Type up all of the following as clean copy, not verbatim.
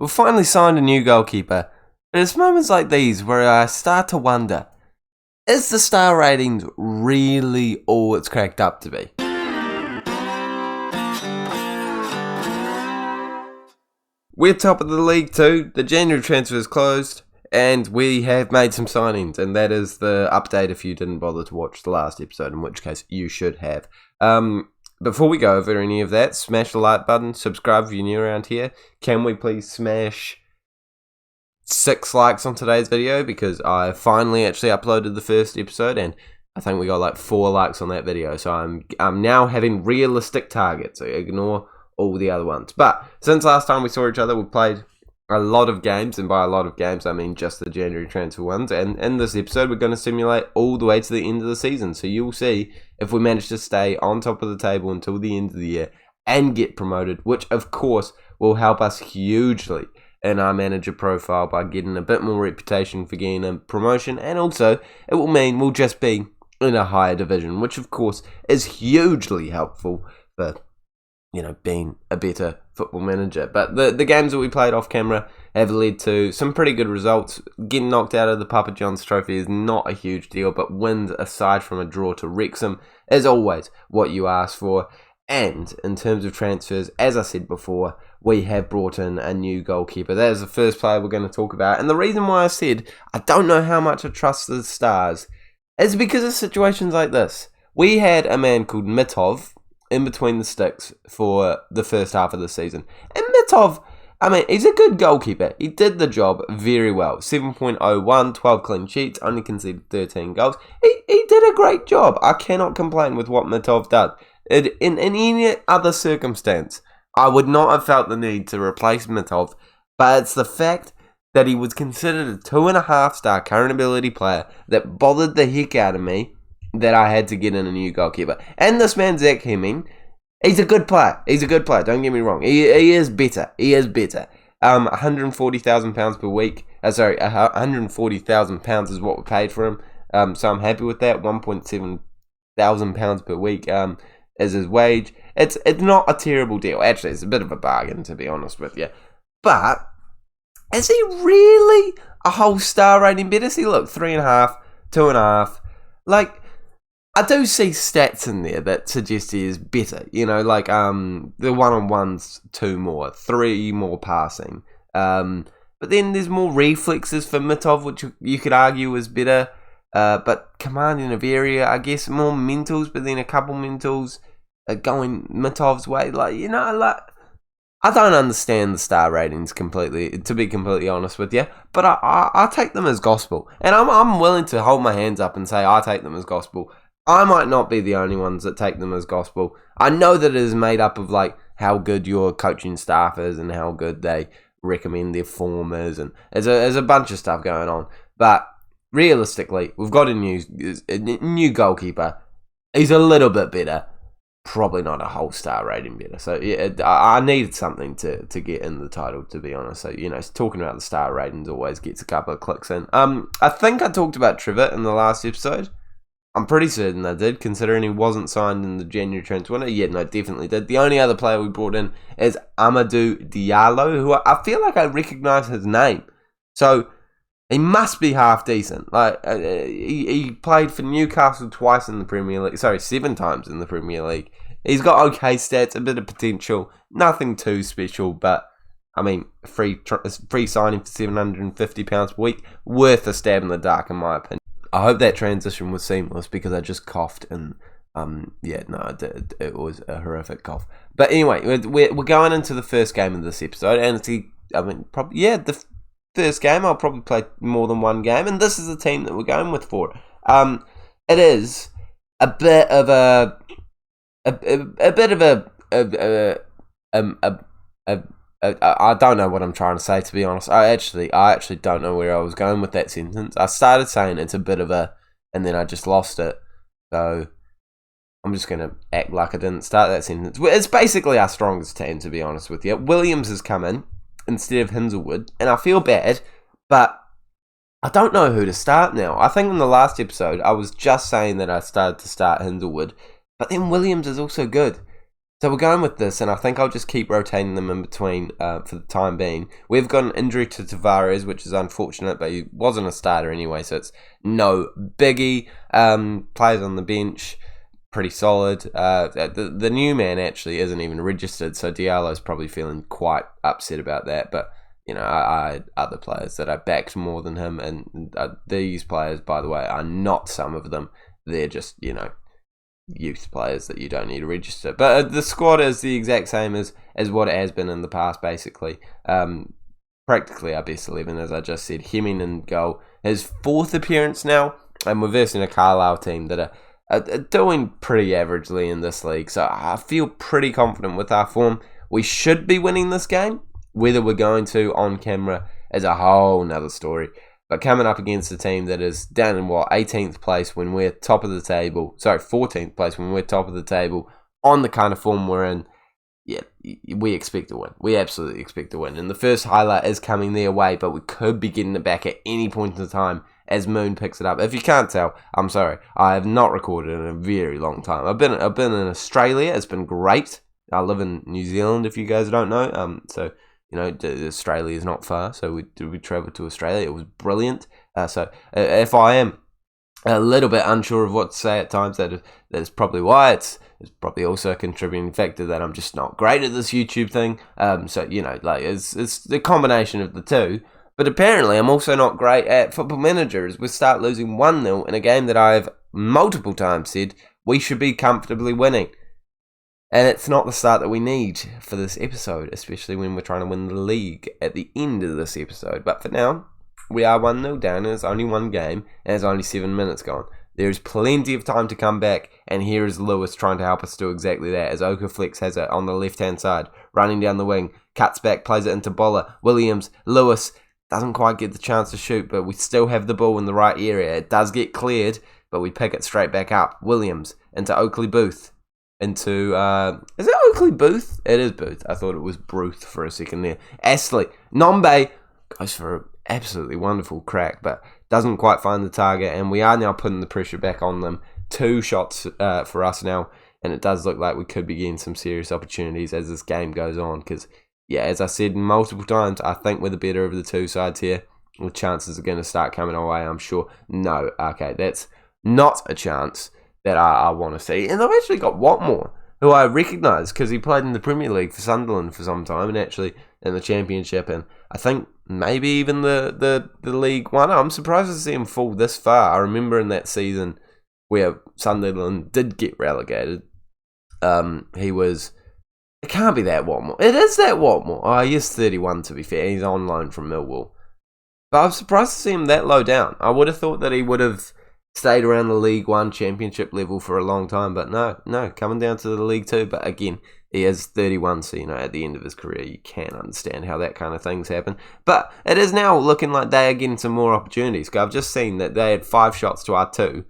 We've finally signed a new goalkeeper, but it's moments like these where I start to wonder, is the star ratings really all it's cracked up to be? We're top of the league too, the January transfer is closed, and we have made some signings, and that is the update if you didn't bother to watch the last episode, in which case you should have. Before we go over any of that, smash the like button, subscribe if you're new around here. Can we please smash 6 likes on today's video, because I finally actually uploaded the first episode, and I think we got like 4 likes on that video, so I'm now having realistic targets, so ignore all the other ones. But since last time we saw each other, we've played a lot of games, and by a lot of games I mean just the January transfer ones, and in this episode we're going to simulate all the way to the end of the season, so you'll see if we manage to stay on top of the table until the end of the year and get promoted, which of course will help us hugely in our manager profile by getting a bit more reputation for getting a promotion, and also it will mean we'll just be in a higher division, which of course is hugely helpful for being a better football manager. But the games that we played off camera have led to some pretty good results. Getting knocked out of the Papa John's Trophy is not a huge deal, but wins aside from a draw to Wrexham is always what you ask for. And in terms of transfers, as I said before, we have brought in a new goalkeeper. That is the first player we're going to talk about. And the reason why I said I don't know how much I trust the Stars is because of situations like this. We had a man called Mitov in between the sticks for the first half of the season. And Mitov, he's a good goalkeeper. He did the job very well. 7.01, 12 clean sheets, only conceded 13 goals. He did a great job. I cannot complain with what Mitov does. In any other circumstance, I would not have felt the need to replace Mitov, but it's the fact that he was considered a 2.5-star current ability player that bothered the heck out of me that I had to get in a new goalkeeper. And this man, Zach Hemming, he's a good player. He's a good player, don't get me wrong. He is better. He is better. £140,000 per week. £140,000 is what we paid for him. So I'm happy with that. £1,700 per week is his wage. It's not a terrible deal. Actually, it's a bit of a bargain, to be honest with you. But is he really a whole star rating better? See, look, 3.5, 2.5. Like, I do see stats in there that suggest he is better. The one-on-ones 2 more, 3 more passing. But then there's more reflexes for Mitov, which you could argue is better. But commanding of area, I guess more mentals, but then a couple mentals are going Mitov's way. I don't understand the star ratings completely, to be completely honest with you. But I take them as gospel. And I'm willing to hold my hands up and say I take them as gospel. I might not be the only ones that take them as gospel. I know that it is made up of how good your coaching staff is and how good they recommend their form is, and there's a bunch of stuff going on. But realistically, we've got a new goalkeeper. He's a little bit better, probably not a whole star rating better. So yeah, I needed something to get in the title, to be honest. So talking about the star ratings always gets a couple of clicks in. I think I talked about Trevor in the last episode. I'm pretty certain I did, considering he wasn't signed in the January transfer window. Yeah, no, definitely did. The only other player we brought in is Amadou Diallo, who I feel like I recognise his name. So he must be half decent. He played for Newcastle twice in the Premier League. Sorry, 7 times in the Premier League. He's got okay stats, a bit of potential. Nothing too special, but free signing for £750 per week. Worth a stab in the dark, in my opinion. I hope that transition was seamless, because I just coughed and it was a horrific cough. But anyway, we're going into the first game of this episode, and the first game. I'll probably play more than one game, and this is the team that we're going with for it. It is a bit of I don't know what I'm trying to say, to be honest. I actually don't know where I was going with that sentence. I started saying it's a bit of a, and then I just lost it. So I'm just going to act like I didn't start that sentence. It's basically our strongest team, to be honest with you. Williams has come in instead of Hinzelwood, and I feel bad, but I don't know who to start now. I think in the last episode I was just saying that I started to start Hinzelwood, but then Williams is also good. So we're going with this, and I think I'll just keep rotating them in between for the time being. We've got an injury to Tavares, which is unfortunate, but he wasn't a starter anyway, so it's no biggie. Players on the bench, pretty solid. The new man actually isn't even registered, so Diallo's probably feeling quite upset about that, but I had other players that I backed more than him, and these players, by the way, are not some of them. They're just, youth players that you don't need to register. But the squad is the exact same as what it has been in the past, basically. Practically our best 11, as I just said. Hemming in goal. His 4th appearance now, and we're versing a Carlisle team that are doing pretty averagely in this league. So I feel pretty confident with our form. We should be winning this game. Whether we're going to on camera is a whole nother story. But coming up against a team that is down in 18th place when we're top of the table. Sorry, 14th place when we're top of the table on the kind of form we're in. Yeah, we expect to win. We absolutely expect to win. And the first highlight is coming their way, but we could be getting it back at any point in time as Moon picks it up. If you can't tell, I'm sorry. I have not recorded in a very long time. I've been in Australia. It's been great. I live in New Zealand, if you guys don't know. So Australia is not far, so we travelled to Australia. It was brilliant. So if I am a little bit unsure of what to say at times, that's probably why. It's probably also a contributing factor that I'm just not great at this YouTube thing. So it's the combination of the two. But apparently I'm also not great at Football Manager, as we start losing 1-0 in a game that I've multiple times said we should be comfortably winning. And it's not the start that we need for this episode, especially when we're trying to win the league at the end of this episode. But for now, we are 1-0 down, and it's only one game, and it's only 7 minutes gone. There's plenty of time to come back, and here is Lewis trying to help us do exactly that, as Okaflex has it on the left-hand side, running down the wing, cuts back, plays it into Boller, Williams, Lewis, doesn't quite get the chance to shoot, but we still have the ball in the right area. It does get cleared, but we pick it straight back up. Williams into Oakley Booth. Into, is it Oakley Booth? It is Booth. I thought it was Bruth for a second there. Astley. Nombe goes for an absolutely wonderful crack, but doesn't quite find the target, and we are now putting the pressure back on them. 2 shots for us now, and it does look like we could be getting some serious opportunities as this game goes on, because, yeah, as I said multiple times, I think we're the better of the two sides here. The chances are going to start coming our way, I'm sure. No, okay, that's not a chance that I want to see. And I've actually got Watmore, who I recognise because he played in the Premier League for Sunderland for some time, and actually in the Championship, and I think maybe even the League One. I'm surprised to see him fall this far. I remember in that season where Sunderland did get relegated, he was... It can't be that Watmore. It is that Watmore. Oh, he is 31 to be fair. He's on loan from Millwall. But I'm surprised to see him that low down. I would have thought that he would have stayed around the League One Championship level for a long time, but no, coming down to the League Two. But again, he is 31, so at the end of his career, you can understand how that kind of things happen. But it is now looking like they are getting some more opportunities. I've just seen that they had 5 shots to our 2.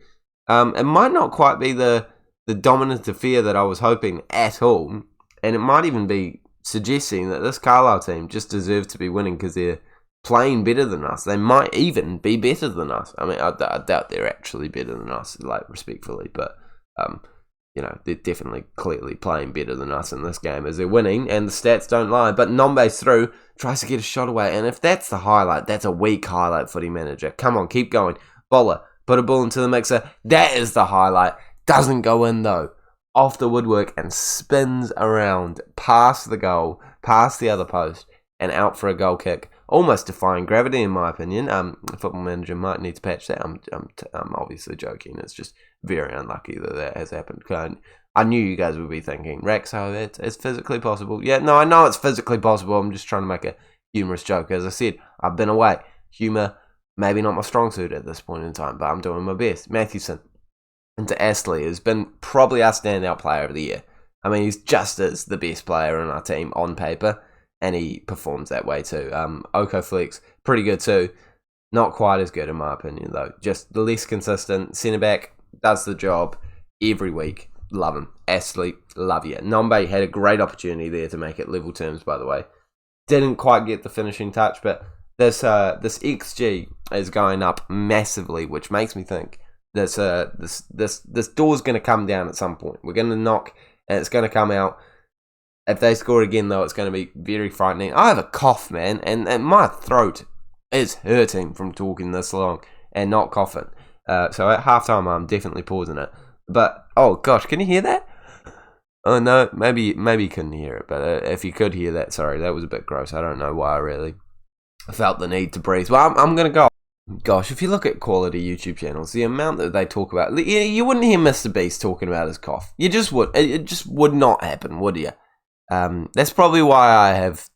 It might not quite be the dominant affair that I was hoping at all, and it might even be suggesting that this Carlisle team just deserves to be winning because they're playing better than us. They might even be better than us. I mean, I doubt they're actually better than us, respectfully, but they're definitely clearly playing better than us in this game as they're winning, and the stats don't lie. But Nombe's through, tries to get a shot away, and if that's the highlight, that's a weak highlight, Footy Manager. Come on, keep going. Boller, put a ball into the mixer. That is the highlight. Doesn't go in though. Off the woodwork and spins around past the goal, past the other post, and out for a goal kick. Almost defying gravity, in my opinion. Football Manager might need to patch that. I'm obviously joking. It's just very unlucky that has happened. I knew you guys would be thinking, Rex, it's physically possible. Yeah, no, I know it's physically possible. I'm just trying to make a humorous joke. As I said, I've been away. Humour, maybe not my strong suit at this point in time, but I'm doing my best. Mathewson into Astley has been probably our standout player of the year. I mean, he's just as the best player in our team on paper, and he performs that way too. Okaflex, pretty good too. Not quite as good in my opinion though. Just the less consistent. Centre back, does the job every week. Love him. Astley, love you. Nombe had a great opportunity there to make it level terms, by the way. Didn't quite get the finishing touch, but this XG is going up massively, which makes me think this door's going to come down at some point. We're going to knock, and it's going to come out. If they score again, though, it's going to be very frightening. I have a cough, man, and my throat is hurting from talking this long and not coughing. So at halftime, I'm definitely pausing it. But, oh gosh, can you hear that? Oh no, maybe you couldn't hear it, but if you could hear that, sorry, that was a bit gross. I don't know why I really felt the need to breathe. Well, I'm going to go. Gosh, if you look at quality YouTube channels, the amount that they talk about, you wouldn't hear Mr. Beast talking about his cough. You just would. It just would not happen, would you? That's probably why I have,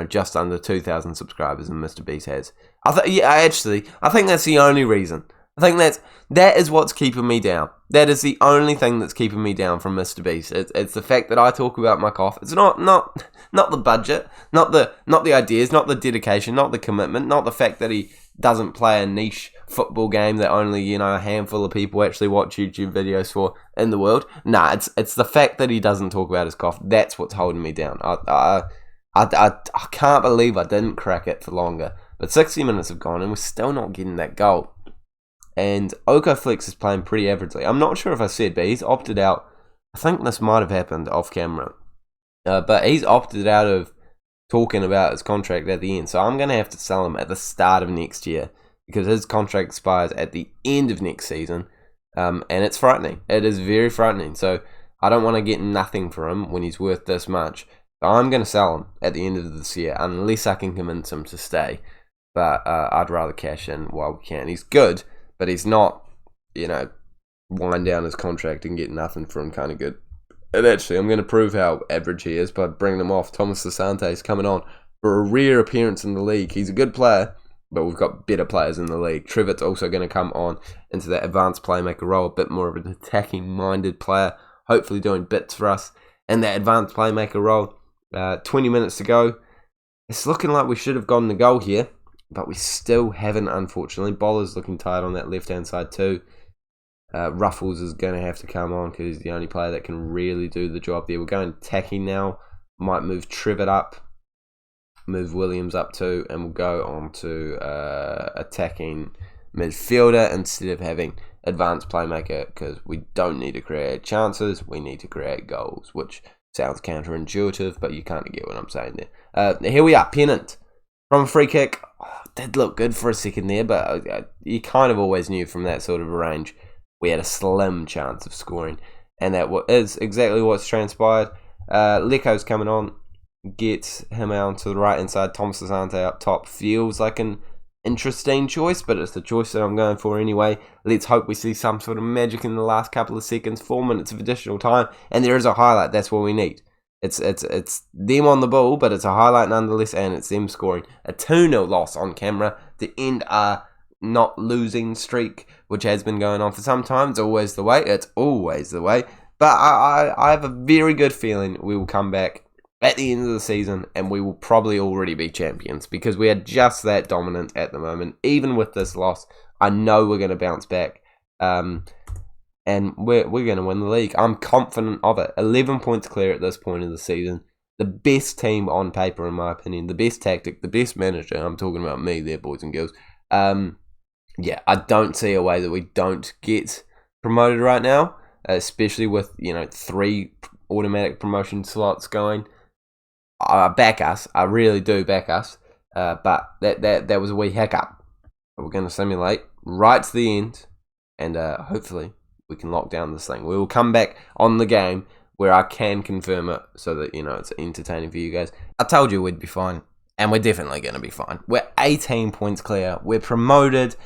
just under 2,000 subscribers and Mr. Beast has. I think that's the only reason. I think that is what's keeping me down. That is the only thing that's keeping me down from Mr. Beast. It's the fact that I talk about my cough. It's not the budget, not the ideas, not the dedication, not the commitment, not the fact that he doesn't play a niche football game that only a handful of people actually watch YouTube videos for in the world. Nah, it's the fact that he doesn't talk about his cough. That's what's holding me down. I can't believe I didn't crack it for longer. But 60 minutes have gone and we're still not getting that goal. And Okoflex is playing pretty averagely. I'm not sure if I said, but he's opted out. I think this might have happened off camera. But he's opted out of talking about his contract at the end. So I'm going to have to sell him at the start of next year because his contract expires at the end of next season. And it's frightening. It is very frightening. So I don't want to get nothing for him when he's worth this much. So I'm going to sell him at the end of this year unless I can convince him to stay. But I'd rather cash in while we can. He's good, but he's not, wind down his contract and get nothing for him kind of good. And actually, I'm going to prove how average he is by bringing him off. Thomas Asante is coming on for a rare appearance in the league. He's a good player, but we've got better players in the league. Trevitt's also going to come on into that advanced playmaker role, a bit more of an attacking-minded player, hopefully doing bits for us in that advanced playmaker role. 20 minutes to go. It's looking like we should have gotten the goal here, but we still haven't, unfortunately. Boller's looking tired on that left-hand side too. Ruffles is going to have to come on because he's the only player that can really do the job there. We're going attacking now. Might move Trevitt up. Move Williams up too. And we'll go on to attacking midfielder instead of having advanced playmaker because we don't need to create chances. We need to create goals, which sounds counterintuitive, but you kind of get what I'm saying there. Here we are, Pennant. From a free kick. Oh, did look good for a second there, but you kind of always knew from that sort of a range we had a slim chance of scoring, and that is exactly what's transpired. Leko's coming on, gets him out to the right hand side. Thomas Asante up top feels like an interesting choice, but it's the choice that I'm going for anyway. Let's hope we see some sort of magic in the last couple of seconds. 4 minutes of additional time, and there is a highlight. That's what we need. It's them on the ball, but it's a highlight nonetheless, and it's them scoring. A 2-0 loss on camera to end our not losing streak, which has been going on for some time. It's always the way. But I have a very good feeling we will come back at the end of the season and we will probably already be champions because we are just that dominant at the moment. Even with this loss, I know we're going to bounce back. And we're going to win the league. I'm confident of it. 11 points clear at this point of the season. The best team on paper, in my opinion. The best tactic, the best manager. I'm talking about me there, boys and girls. Yeah, I don't see a way that we don't get promoted right now, especially with 3 automatic promotion slots going. I back us. I really do back us. But that was a wee hiccup. We're going to simulate right to the end, and hopefully we can lock down this thing. We will come back on the game where I can confirm it so that it's entertaining for you guys. I told you we'd be fine, and we're definitely going to be fine. We're 18 points clear. We're promoted,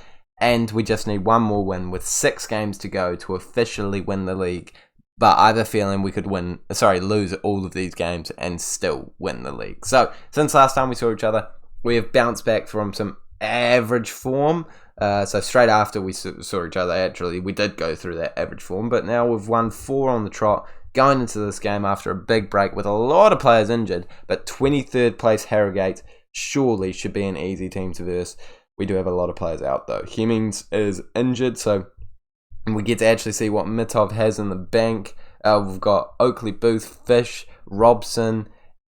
and we just need one more win with 6 games to go to officially win the league. But I have a feeling we could lose all of these games and still win the league. So, since last time we saw each other, we have bounced back from some average form. So straight after we saw each other, actually, we did go through that average form. But now we've won 4 on the trot, going into this game after a big break with a lot of players injured. But 23rd place Harrogate surely should be an easy team to verse. We do have a lot of players out, though. Hemmings is injured, so we get to actually see what Mitov has in the bank. We've got Oakley, Booth, Fish, Robson,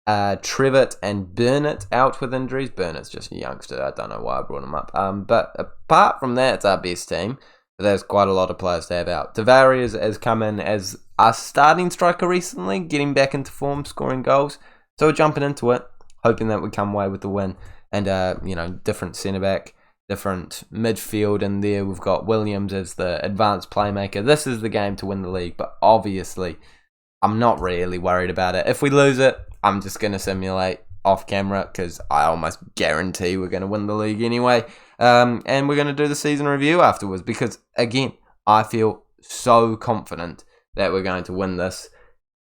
Trevitt and Burnett out with injuries. Burnett's just a youngster. I don't know why I brought him up. But apart from that, it's our best team. but there's quite a lot of players to have out. Tavares has come in as our starting striker recently, getting back into form, scoring goals. So we're jumping into it, hoping that we come away with the win. And, different centre-back, different midfield in there. We've got Williams as the advanced playmaker. This is the game to win the league, but obviously I'm not really worried about it. If we lose it, I'm just going to simulate off camera because I almost guarantee we're going to win the league anyway. And we're going to do the season review afterwards because, again, I feel so confident that we're going to win this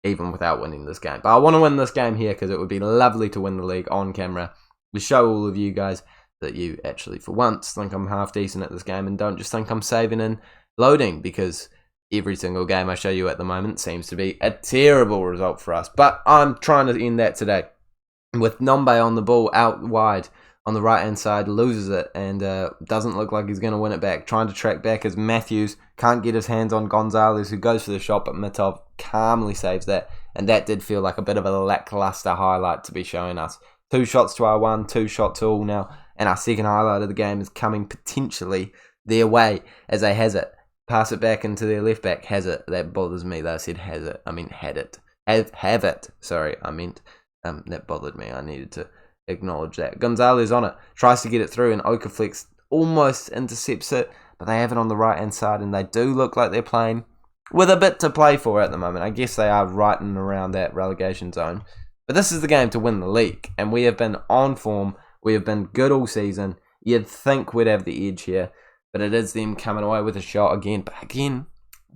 even without winning this game. But I want to win this game here because it would be lovely to win the league on camera to show all of you guys that you actually, for once, think I'm half decent at this game and don't just think I'm saving and loading because every single game I show you at the moment seems to be a terrible result for us. But I'm trying to end that today. With Nombe on the ball out wide on the right-hand side, loses it and doesn't look like he's going to win it back. Trying to track back as Matthews can't get his hands on Gonzalez, who goes for the shot, but Mitov calmly saves that. And that did feel like a bit of a lackluster highlight to be showing us. 2 shots to our 1, 2 shots to all now. And our second highlight of the game is coming potentially their way as they has it. Pass it back into their left back. Has it. That bothers me that I said has it. I mean had it. Have it. Sorry, I meant that bothered me. I needed to acknowledge that. Gonzalez on it. Tries to get it through and Okaflex almost intercepts it. But they have it on the right hand side and they do look like they're playing with a bit to play for at the moment. I guess they are right and around that relegation zone. But this is the game to win the league. And we have been on form. We have been good all season. You'd think we'd have the edge here. But it is them coming away with a shot again. But again,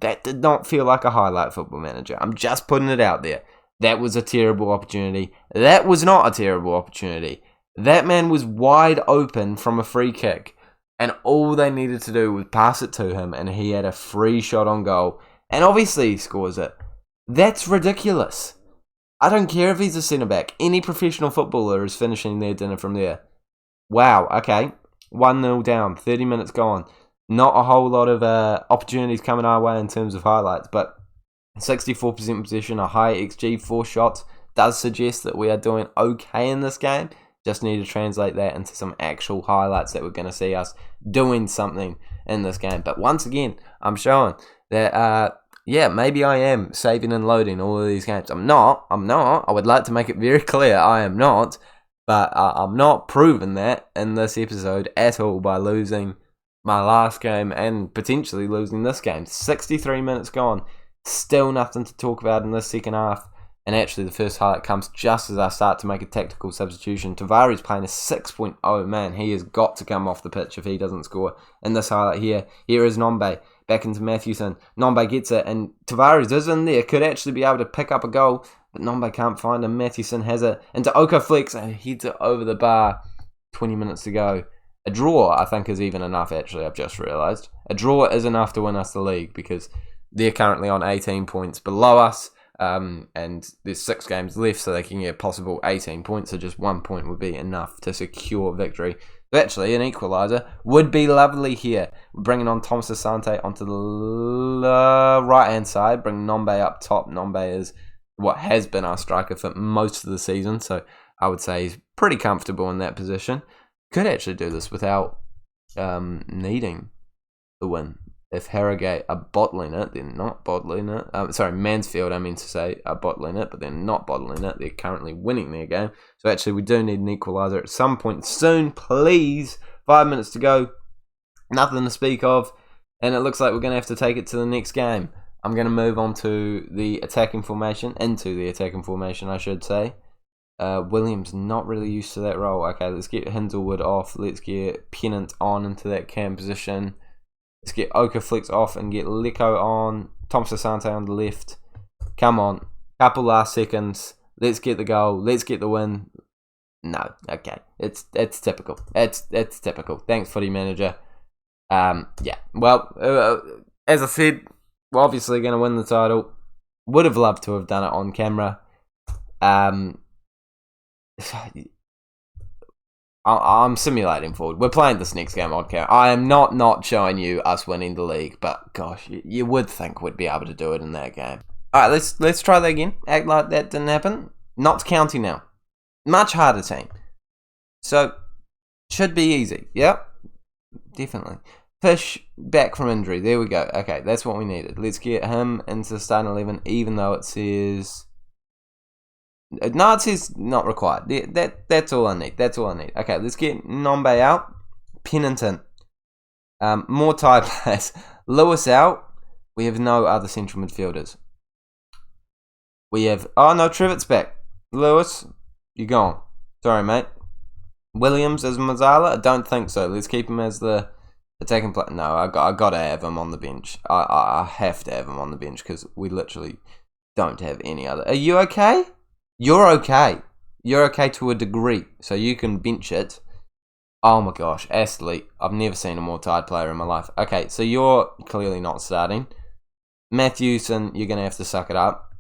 that did not feel like a highlight Football Manager. I'm just putting it out there. That was a terrible opportunity. That was not a terrible opportunity. That man was wide open from a free kick. And all they needed to do was pass it to him. And he had a free shot on goal. And obviously he scores it. That's ridiculous. I don't care if he's a centre-back. Any professional footballer is finishing their dinner from there. Wow, okay. 1-0 down, 30 minutes gone. Not a whole lot of opportunities coming our way in terms of highlights, but 64% possession, a high XG, 4 shots, does suggest that we are doing okay in this game. Just need to translate that into some actual highlights that we're going to see us doing something in this game. But once again, I'm showing that, maybe I am saving and loading all of these games. I'm not. I would like to make it very clear I am not. But I'm not proving that in this episode at all by losing my last game and potentially losing this game. 63 minutes gone. Still nothing to talk about in this second half. And actually the first highlight comes just as I start to make a tactical substitution. Tavares playing a 6.0. Man, he has got to come off the pitch if he doesn't score. In this highlight here, here is Nombe. Back into Matthewson. Nombe gets it and Tavares is in there. Could actually be able to pick up a goal. But Nombe can't find him. Matthewson has it into Okaflex and heads it over the bar. 20 minutes to go. A draw, I think, is even enough, actually. I've just realised. A draw is enough to win us the league because they're currently on 18 points below us. And there's 6 games left, so they can get a possible 18 points. So just 1 point would be enough to secure victory. So actually, an equaliser would be lovely here. We're bringing on Thomas Asante onto the right-hand side. Bring Nombe up top. Nombe is what has been our striker for most of the season, so I would say he's pretty comfortable in that position. Could actually do this without needing the win. If Harrogate are bottling it, they're not bottling it. Mansfield, I mean to say, are bottling it, but they're not bottling it. They're currently winning their game. So actually, we do need an equaliser at some point soon, please. 5 minutes to go. Nothing to speak of. And it looks like we're going to have to take it to the next game. I'm going to move on to the attacking formation, I should say. Williams not really used to that role. Okay, let's get Hinzelwood off. Let's get Pennant on into that cam position. Let's get Okaflex off and get Lecco on. Thomas Asante on the left. Come on. Couple last seconds. Let's get the goal. Let's get the win. No, okay. It's typical. It's typical. Thanks, footy manager. Well, as I said, we're obviously going to win the title. Would have loved to have done it on camera. I'm simulating forward. We're playing this next game on camera. I am not showing you us winning the league, but gosh, you would think we'd be able to do it in that game. All right, let's try that again. Act like that didn't happen. Notts County now. Much harder team. So, should be easy. Yep, definitely. Fish back from injury. There we go. Okay, that's what we needed. Let's get him into the starting 11, even though it says... No, it says not required. That's all I need. That's all I need. Okay, let's get Nombe out. Pennington. More tired players. Lewis out. We have no other central midfielders. We have... Oh, no, Trevitt's back. Lewis, you're gone. Sorry, mate. Williams as Mazzala? I don't think so. Let's keep him as the attacking player. No, I got to have him on the bench. I have to have him on the bench because we literally don't have any other... Are you okay? You're okay. You're okay to a degree, so you can bench it. Oh my gosh, Astley. I've never seen a more tired player in my life. Okay, so you're clearly not starting. Matthewson, you're going to have to suck it up.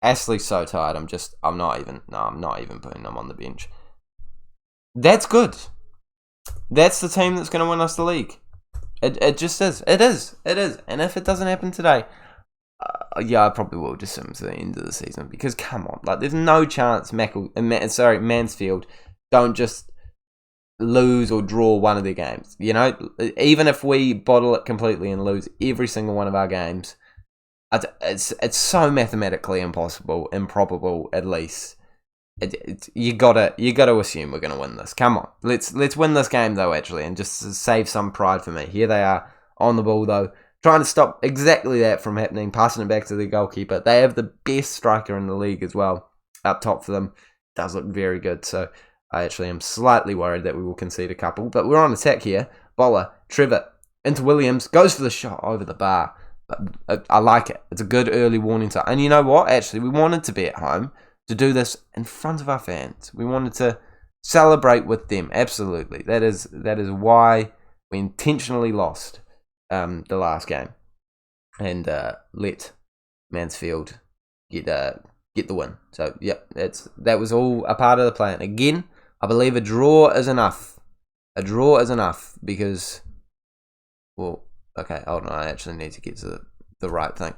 Astley's so tired, I'm not even putting him on the bench. That's good. That's the team that's going to win us the league. It just is. It is. And if it doesn't happen today, yeah, I probably will just sim to the end of the season because come on, like there's no chance Mansfield don't just lose or draw one of their games. You know, even if we bottle it completely and lose every single one of our games, it's so mathematically improbable at least. You gotta assume we're gonna win this. Come on, let's win this game though actually, and just save some pride for me. Here they are on the ball though. Trying to stop exactly that from happening, passing it back to the goalkeeper. They have the best striker in the league as well, up top for them. Does look very good, so I actually am slightly worried that we will concede a couple. But we're on attack here. Bowler, Trevor, into Williams, goes for the shot over the bar. But I like it. It's a good early warning sign. And you know what? Actually, we wanted to be at home to do this in front of our fans. We wanted to celebrate with them. Absolutely. That is why we intentionally lost the last game and let Mansfield get the win. So yeah, that was all a part of the plan. Again, I believe a draw is enough. A draw is enough because, well, okay, hold on. I actually need to get to the right thing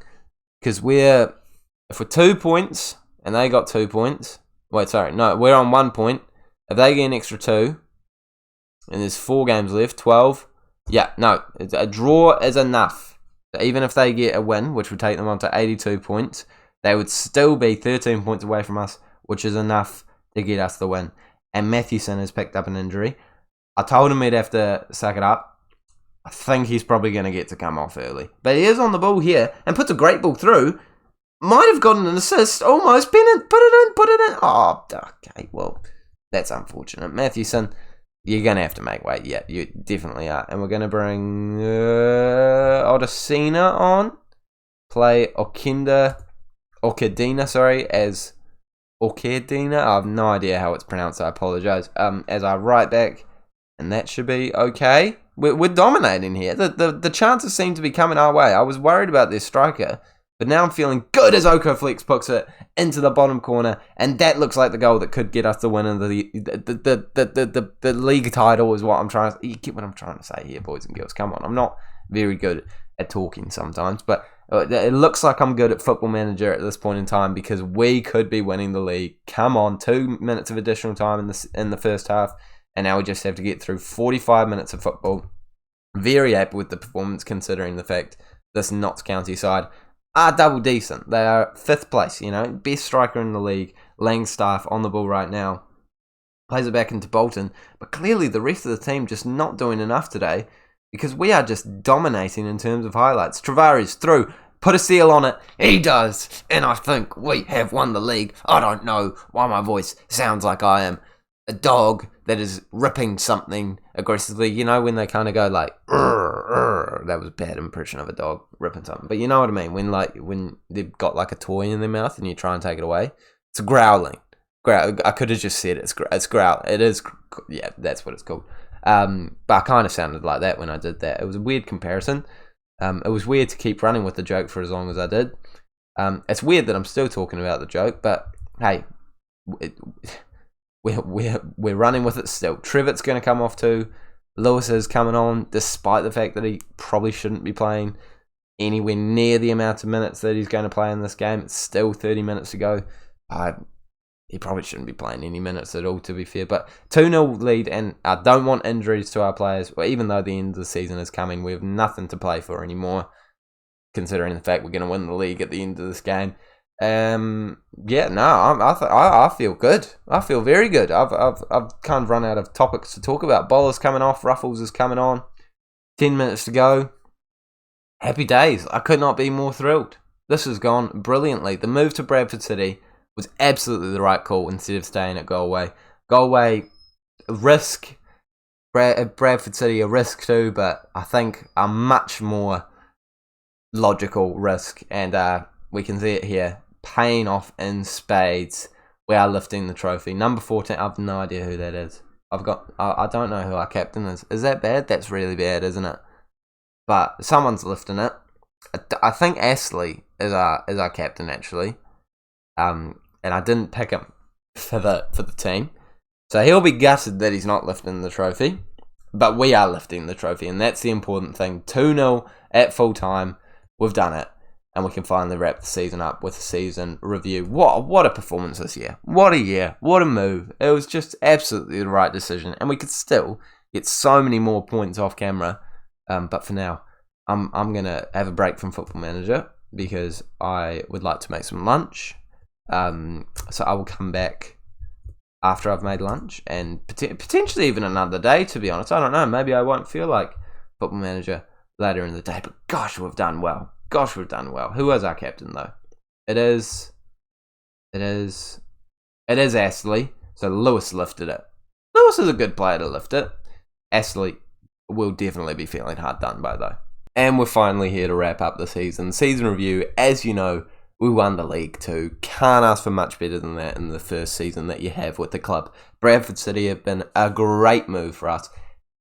because if we're 2 points and they got 2 points. Wait, sorry, no, we're on 1 point. If they get an extra 2, and there's 4 games left, 12. Yeah, no, a draw is enough. Even if they get a win, which would take them on to 82 points, they would still be 13 points away from us, which is enough to get us the win. And Matthewson has picked up an injury. I told him he'd have to suck it up. I think he's probably going to get to come off early. But he is on the ball here and puts a great ball through. Might have gotten an assist, almost. Put it in. Oh, okay, well, that's unfortunate. Matthewson, you're going to have to make weight. Yeah, you definitely are. And we're going to bring Odesina on. Play Okadina, as Okadina. I have no idea how it's pronounced. I apologise. As our right back. And that should be okay. We're dominating here. The chances seem to be coming our way. I was worried about this striker. But now I'm feeling good as Okoflex puts it into the bottom corner, and that looks like the goal that could get us the win of the league title. Is what I'm trying to. You get what I'm trying to say here, boys and girls. Come on, I'm not very good at talking sometimes, but it looks like I'm good at Football Manager at this point in time because we could be winning the league. Come on, 2 minutes of additional time in the first half, and now we just have to get through 45 minutes of football. Very happy with the performance considering the fact this Notts County side are double decent. They are 5th place, best striker in the league. Langstaff on the ball right now. Plays it back into Bolton. But clearly the rest of the team just not doing enough today because we are just dominating in terms of highlights. Travari's through. Put a seal on it. He does. And I think we have won the league. I don't know why my voice sounds like I am a dog that is ripping something aggressively. When they kind of go like, that was a bad impression of a dog ripping something. But you know what I mean? When they've got like a toy in their mouth and you try and take it away. It's growling. I could have just said it's growl. It is, yeah, that's what it's called. But I kind of sounded like that when I did that. It was a weird comparison. It was weird to keep running with the joke for as long as I did. It's weird that I'm still talking about the joke, but hey, we're running with it still. Trevitt's going to come off too. Lewis is coming on, despite the fact that he probably shouldn't be playing anywhere near the amount of minutes that he's going to play in this game. It's still 30 minutes to go. he probably shouldn't be playing any minutes at all, to be fair. But 2-0 lead, and I don't want injuries to our players. Well, even though the end of the season is coming, we have nothing to play for anymore, considering the fact we're going to win the league at the end of this game. I feel good. I feel very good. I've kind of run out of topics to talk about. Bowler's coming off. Ruffles is coming on. 10 minutes to go. Happy days. I could not be more thrilled. This has gone brilliantly. The move to Bradford City was absolutely the right call instead of staying at Galway. Galway, risk. Bradford City, a risk too, but I think a much more logical risk. And we can see it here. Paying off in spades. We are lifting the trophy. Number 14, I have no idea who that is. I don't know who our captain is. Is that bad? That's really bad, isn't it? But someone's lifting it. I think Astley is our captain, actually. And I didn't pick him for the team. So he'll be gutted that he's not lifting the trophy. But we are lifting the trophy, and that's the important thing. 2-0 at full time. We've done it. And we can finally wrap the season up with a season review. What a performance this year. What a year. What a move. It was just absolutely the right decision. And we could still get so many more points off camera. But for now, I'm going to have a break from Football Manager because I would like to make some lunch. So I will come back after I've made lunch and potentially even another day, to be honest. I don't know. Maybe I won't feel like Football Manager later in the day. But gosh, we've done well. Who was our captain, though? It is Astley. So Lewis lifted it. Lewis is a good player to lift it. Astley will definitely be feeling hard done by, though. And we're finally here to wrap up the season. Season review, as you know, we won the league too. Can't ask for much better than that in the first season that you have with the club. Bradford City have been a great move for us.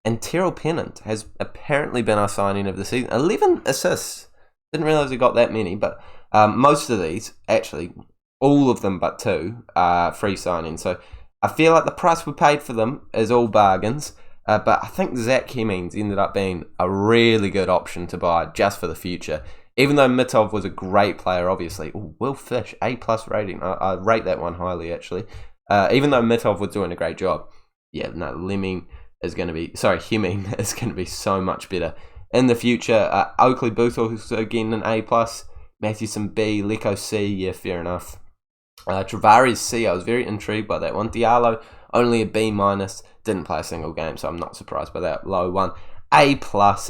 And Terrell Pennant has apparently been our signing of the season. 11 assists. Didn't realise he got that many, but most of these, actually, all of them but 2, are free signings. So I feel like the price we paid for them is all bargains. But I think Zach Hemmings ended up being a really good option to buy just for the future. Even though Mitov was a great player, obviously. Ooh, Will Fish, A+ rating. I rate that one highly, actually. Even though Mitov was doing a great job. Yeah, no, Hemming is going to be so much better. In the future, Oakley Booth also again an A+, Mathewson B, Lecco C, yeah, fair enough. Travares C, I was very intrigued by that one. Diallo, only a B-, didn't play a single game, so I'm not surprised by that low one. A+,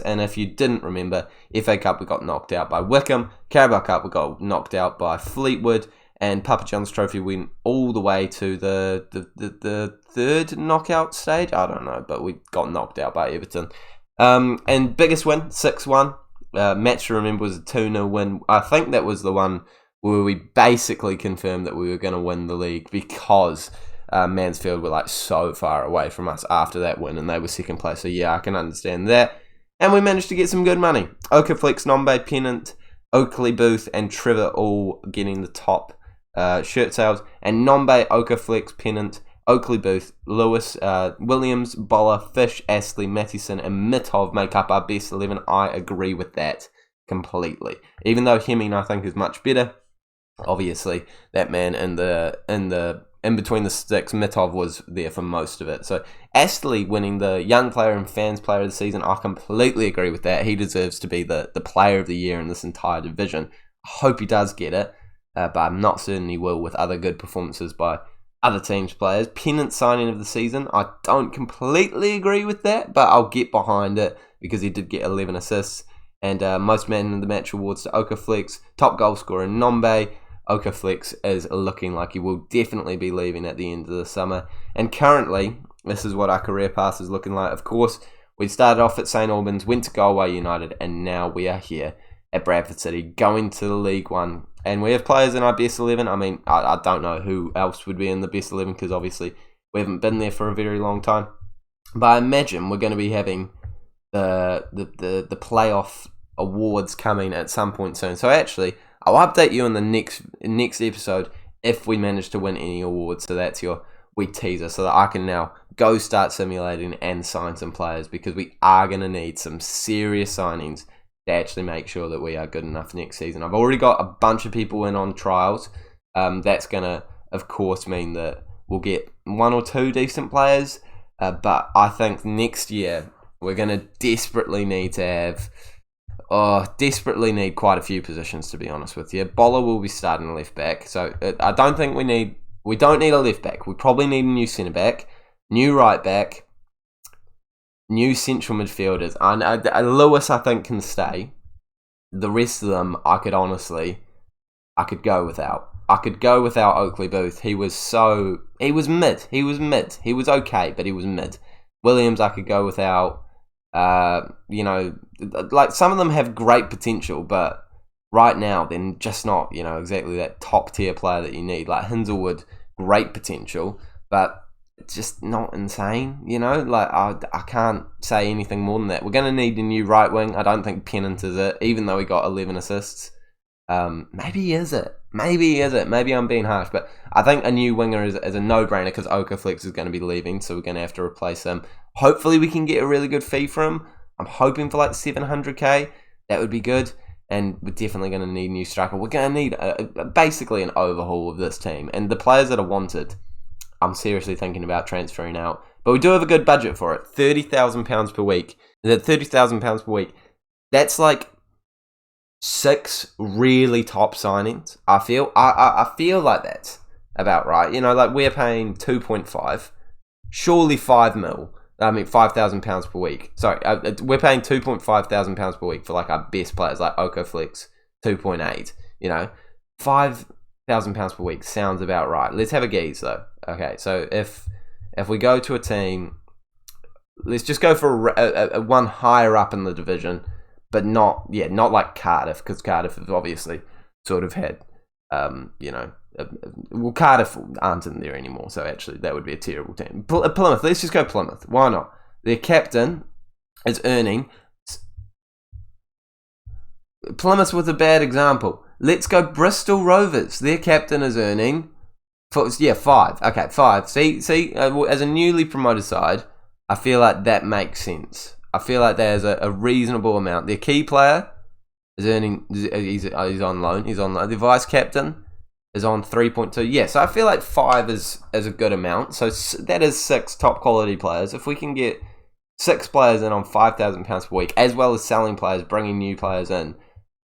and if you didn't remember, FA Cup we got knocked out by Wickham, Carabao Cup we got knocked out by Fleetwood, and Papa John's Trophy went all the way to the third knockout stage. I don't know, but we got knocked out by Everton. And biggest win, 6-1. Match to remember was a 2-0 win. I think that was the one where we basically confirmed that we were going to win the league because Mansfield were like so far away from us after that win and they were second place. So yeah, I can understand that. And we managed to get some good money. Okaflex, Nombe, Pennant, Oakley Booth and Trevor all getting the top shirt sales. And Nombe, Okaflex, Pennant, Oakley Booth, Lewis, Williams, Boller, Fish, Astley, Mathewson, and Mitov make up our best 11. I agree with that completely. Even though Hemming I think is much better, obviously that man in between the sticks, Mitov was there for most of it. So Astley winning the Young Player and Fans Player of the Season, I completely agree with that. He deserves to be the Player of the Year in this entire division. I hope he does get it, but I'm not certain he will with other good performances by other teams' players. Pennant signing of the season, I don't completely agree with that, but I'll get behind it because he did get 11 assists. And most man in the match awards to Okaflex, top goal scorer Nombe. Okaflex is looking like he will definitely be leaving at the end of the summer. And currently, this is what our career path is looking like. Of course, we started off at St Albans, went to Galway United, and now we are here at Bradford City, going to the League One. And we have players in our best 11. I mean, I don't know who else would be in the best 11 because obviously we haven't been there for a very long time. But I imagine we're going to be having the playoff awards coming at some point soon. So actually, I'll update you in the next episode if we manage to win any awards. So that's your wee teaser so that I can now go start simulating and sign some players because we are going to need some serious signings to actually make sure that we are good enough next season. I've already got a bunch of people in on trials. That's going to of course, mean that we'll get one or two decent players. But I think next year we're going to desperately need quite a few positions, to be honest with you. Bola will be starting left back, so I don't think we don't need a left back. We probably need a new centre back, new right back, new central midfielders. Lewis, I think, can stay. The rest of them, I could go without. I could go without Oakley Booth. He was mid. He was okay, but he was mid. Williams, I could go without. Like some of them have great potential, but right now they're just not, exactly that top tier player that you need. Like Hinzelwood, great potential, but just not insane. Like I can't say anything more than that. We're going to need a new right wing. I don't think Pennant is it, even though he got 11 assists. Maybe he is it. Maybe I'm being harsh, but I think a new winger is a no-brainer because Okaflex is going to be leaving, so we're going to have to replace him. Hopefully we can get a really good fee for him. I'm hoping for like 700k. That would be good, and we're definitely going to need a new striker. We're going to need basically an overhaul of this team, and the players that are wanted, I'm seriously thinking about transferring out. But we do have a good budget for it, £30,000 per week. That £30,000 per week, that's like 6 really top signings. I feel like that's about right. Like we're paying 2.5, surely 5 mil. I mean, £5,000 per week. Sorry, we're paying £2,500 per week for like our best players, like Okaflex, 2.8. £5,000 per week sounds about right. Let's have a gaze though. Okay, so if we go to a team, let's just go for a one higher up in the division. But not like Cardiff, because Cardiff have obviously sort of had, Cardiff aren't in there anymore, so actually that would be a terrible team. Plymouth, let's just go Plymouth. Why not? Their captain is earning. Plymouth was a bad example. Let's go Bristol Rovers. Their captain is earning, 5. Okay, 5. See, as a newly promoted side, I feel like that makes sense. I feel like there's a reasonable amount. Their key player is earning. He's on loan. The vice captain is on 3.2. Yeah, so I feel like 5 is a good amount. So that is 6 top quality players. If we can get 6 players in on £5,000 per week, as well as selling players, bringing new players in,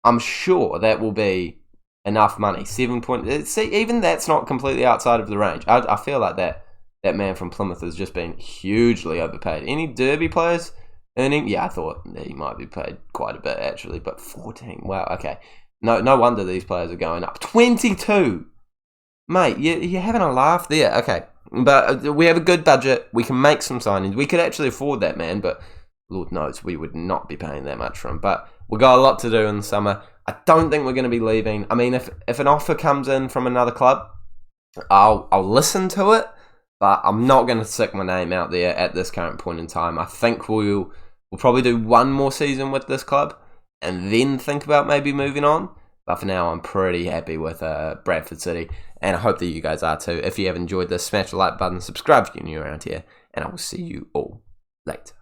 I'm sure that will be enough money. Even that's not completely outside of the range. I feel like that man from Plymouth has just been hugely overpaid. Any Derby players earning? Yeah, I thought he might be paid quite a bit actually, but 14. Wow. Okay. No wonder these players are going up. 22, mate. You're having a laugh there. Okay, but we have a good budget. We can make some signings. We could actually afford that man, but Lord knows we would not be paying that much for him. But we've got a lot to do in the summer. I don't think we're going to be leaving. I mean, if an offer comes in from another club, I'll listen to it, but I'm not going to stick my name out there at this current point in time. I think we'll probably do one more season with this club and then think about maybe moving on. But for now, I'm pretty happy with Bradford City, and I hope that you guys are too. If you have enjoyed this, smash the like button, subscribe if you're new around here, and I will see you all later.